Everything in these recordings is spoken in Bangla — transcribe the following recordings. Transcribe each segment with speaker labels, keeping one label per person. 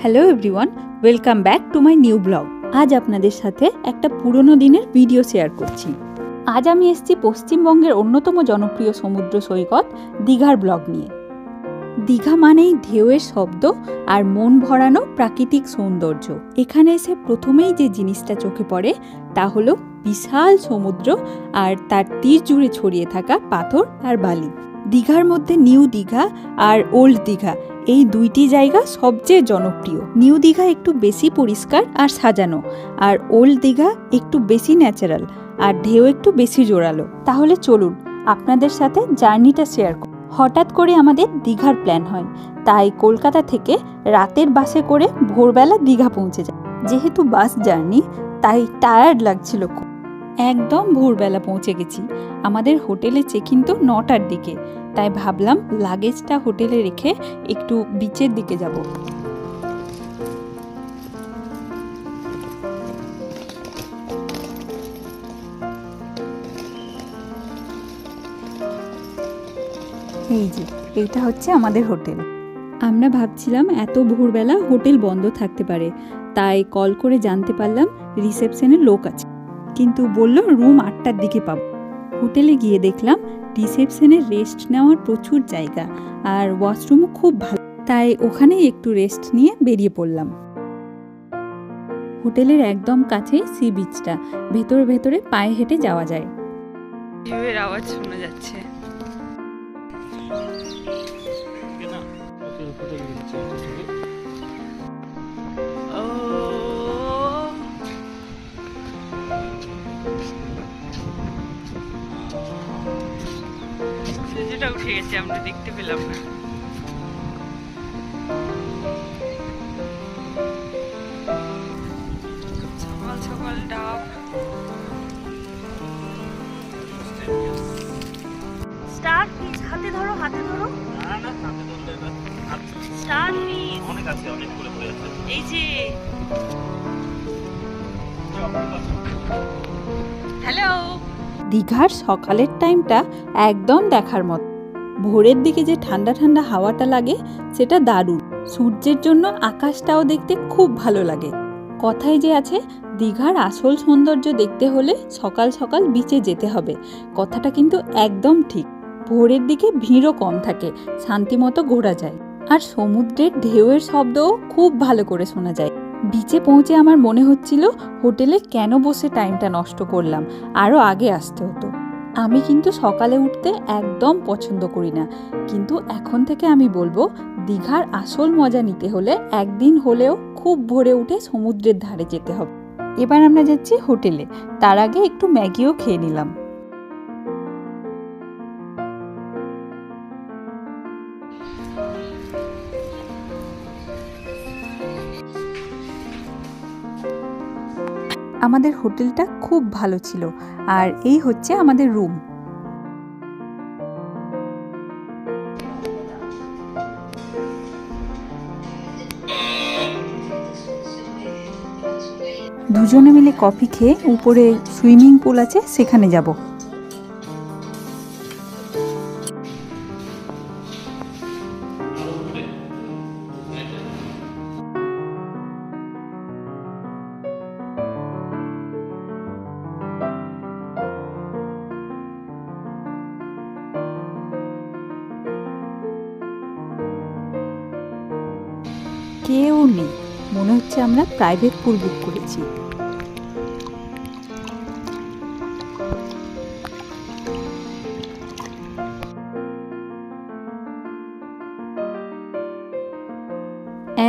Speaker 1: Hello everyone, welcome back to my new blog. আজ আপনাদের সাথে একটা পুরনো দিনের ভিডিও শেয়ার করছি। আজ আমি এসেছি পশ্চিমবঙ্গের অন্যতম জনপ্রিয় সমুদ্র সৈকত দীঘার ব্লগ নিয়ে। দীঘা মানেই ঢেউয়ের শব্দ আর মন ভরানো প্রাকৃতিক সৌন্দর্য। এখানে এসে প্রথমেই যে জিনিসটা চোখে পড়ে তা হলো বিশাল সমুদ্র আর তার তীর জুড়ে ছড়িয়ে থাকা পাথর আর বালি। দীঘার মধ্যে নিউ দীঘা আর ওল্ড দীঘা এই দুইটি জায়গা সবচেয়ে জনপ্রিয়। নিউ দীঘা একটু বেশি পরিষ্কার আর সাজানো, আর ওল্ড দীঘা একটু বেশি ন্যাচারাল আর ঢেউ একটু বেশি জোরালো। তাহলে চলুন আপনাদের সাথে জার্নিটা শেয়ার করি। হঠাৎ করে আমাদের দীঘার প্ল্যান হয়, তাই কলকাতা থেকে রাতের বাসে করে ভোরবেলা দীঘা পৌঁছে যায়। যেহেতু বাস জার্নি তাই টায়ার্ড লাগছিল খুব। একদম ভোরবেলা পৌঁছে গেছি। আমাদের হোটেলে চেক ইন তো 9টার দিকে, তাই ভাবলাম লাগেজটা হোটেলে রেখে একটু বিচের দিকে যাব। এই যে এইটা হচ্ছে আমাদের হোটেল। আমরা ভাবছিলাম এত ভোরবেলা হোটেল বন্ধ থাকতে পারে, তাই কল করে জানতে পারলাম রিসেপশনের লোক আছে, কিন্তু বলল রুম 8টার দিকে পাবো। হোটেলে গিয়ে দেখলাম রিসেপশনে রেস্ট নেওয়ার প্রচুর জায়গা আর ওয়াশরুমও খুব ভালো, তাই ওখানেই একটু রেস্ট নিয়ে বেরিয়ে পড়লাম। হোটেলের একদম কাছেই সি বিচটা, ভেতরে ভেতরে পায়ে হেঁটে যাওয়া যায়। ঢেউয়ের আওয়াজ শোনা যাচ্ছে। সূর্যটা উঠে গেছে, আমরা দেখতে পেলাম না। সকাল সকাল ডাব। স্টার ফিশ হাতে ধরো, হাতে ধরো। না না, হাতে ধরলে না। স্টার ফিশ অনেক আছে, অনেক করে পড়ে আছে। এই যে হ্যালো। দীঘার সকালের টাইমটা একদম দেখার মতো। ভোরের দিকে যে ঠান্ডা ঠান্ডা হাওয়াটা লাগে সেটা দারুণ। সূর্যের জন্য আকাশটাও দেখতে খুব ভালো লাগে। কথায় যে আছে দীঘার আসল সৌন্দর্য দেখতে হলে সকাল সকাল বিচে যেতে হবে, কথাটা কিন্তু একদম ঠিক। ভোরের দিকে ভিড়ও কম থাকে, শান্তিমতো ঘোরা যায়, আর সমুদ্রের ঢেউয়ের শব্দও খুব ভালো করে শোনা যায়। বিচে পৌঁছে আমার মনে হচ্ছিল হোটেলে কেন বসে টাইমটা নষ্ট করলাম, আরও আগে আসতে হতো। আমি কিন্তু সকালে উঠতে একদম পছন্দ করি না, কিন্তু এখন থেকে আমি বলবো দীঘার আসল মজা নিতে হলে একদিন হলেও খুব ভোরে উঠে সমুদ্রের ধারে যেতে হবে। এবার আমরা যাচ্ছি হোটেলে, তার আগে একটু ম্যাগিও খেয়ে নিলাম। আমাদের হোটেলটা খুব ভালো ছিল, আর এই হচ্ছে আমাদের রুম। দুজনে মিলে কফি খেয়ে উপরে সুইমিং পুল আছে সেখানে যাব। কেউ নেই, মনে হচ্ছে আমরা প্রাইভেট পুল বুক করেছি।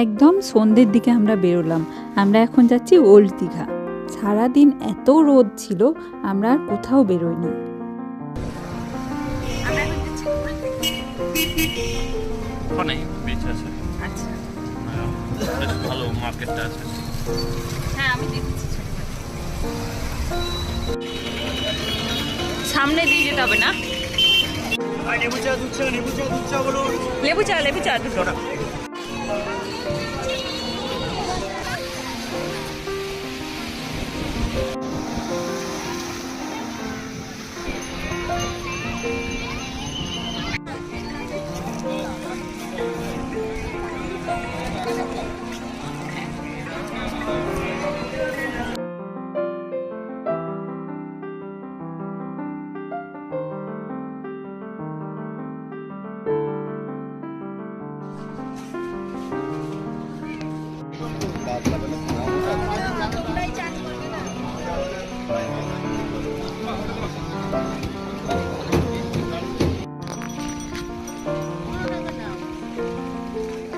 Speaker 1: একদম সন্ধ্যের দিকে আমরা বেরোলাম। আমরা এখন যাচ্ছি ওল্ড দীঘা। সারাদিন এত রোদ ছিল, আমরা আর কোথাও বেরোইনি।
Speaker 2: ভালো মার্কেটটা আছে।
Speaker 1: হ্যাঁ আমি দেখেছি, সামনে দিয়ে যেতে হবে না।
Speaker 2: লেবু চা, দুধ চা, লেবু চা, দুধ চা বলো।
Speaker 1: লেবু চা, লেবু চা দুটো।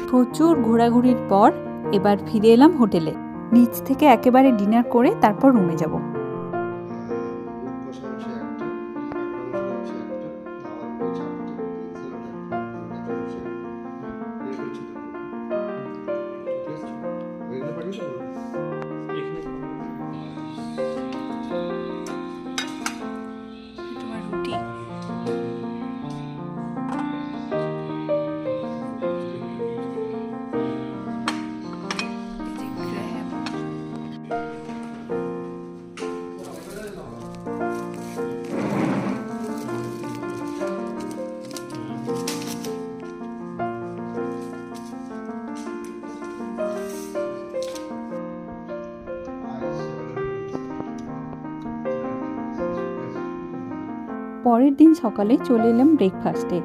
Speaker 1: প্রচুর ঘোরাঘুরির পর এবার ফিরে এলাম হোটেলে। নিচ থেকে একেবারে ডিনার করে তারপর রুমে যাব। তোমার রুটি পরের দিন সকালে চলে এলাম ব্রেকফাস্টে।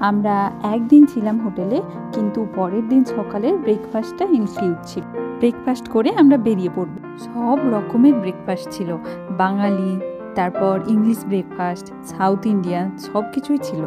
Speaker 1: আমরা একদিন ছিলাম হোটেলে, কিন্তু পরের দিন সকালের ব্রেকফাস্টটা ইনক্লুড ছিল। ব্রেকফাস্ট করে আমরা বেরিয়ে পড়ব। সব রকমের ব্রেকফাস্ট ছিল, বাঙালি, তারপর ইংলিশ ব্রেকফাস্ট, সাউথ ইন্ডিয়ান, সব কিছুই ছিল।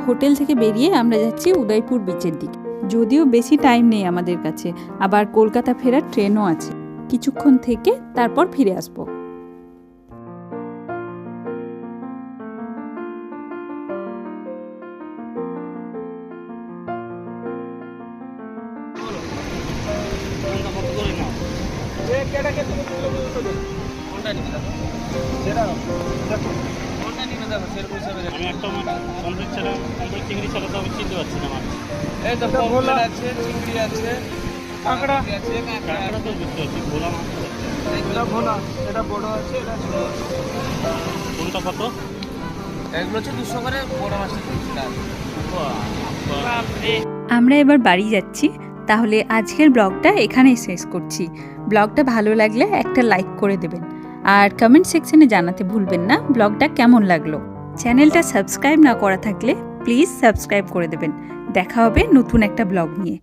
Speaker 1: হোটেল থেকে বেরিয়ে আমরা যাচ্ছি উদয়পুর বিচের দিকে। যদিও বেশি টাইম নেই আমাদের কাছে, আবার কলকাতা ফেরার ট্রেনও আছে। কিছুক্ষণ থেকে তারপর ফিরে আসবো।
Speaker 2: আমি একটা কমপ্লিট ছাড়া কমপ্লিট চিংড়ি ছাড়া তো আমি চিনতে পারছি না মাছ।
Speaker 3: এই তো ভোলা আছে, চিংড়ি আছে, কাঁকড়া আছে,
Speaker 2: কাঁকড়া তো বুঝতে পারছি, ভোলা মাছ তো আছে।
Speaker 3: এটা ভোলা, এটা বড় আছে, এটা ছোট আছে।
Speaker 2: কোনটা কত?
Speaker 3: এগুলো হচ্ছে 200 করে, বড় মাছটা 30 টাকা।
Speaker 2: বাপরে।
Speaker 1: আমরা এবার বাড়ি যাচ্ছি। তাহলে আজকের ব্লগটা এখানেই শেষ করছি। ব্লগটা ভালো লাগলে একটা লাইক করে দেবেন, আর কমেন্ট সেকশনে জানাতে ভুলবেন না ব্লগটা কেমন লাগলো। চ্যানেলটা সাবস্ক্রাইব না করা থাকলে প্লিজ সাবস্ক্রাইব করে দেবেন। দেখা হবে নতুন একটা ব্লগ নিয়ে।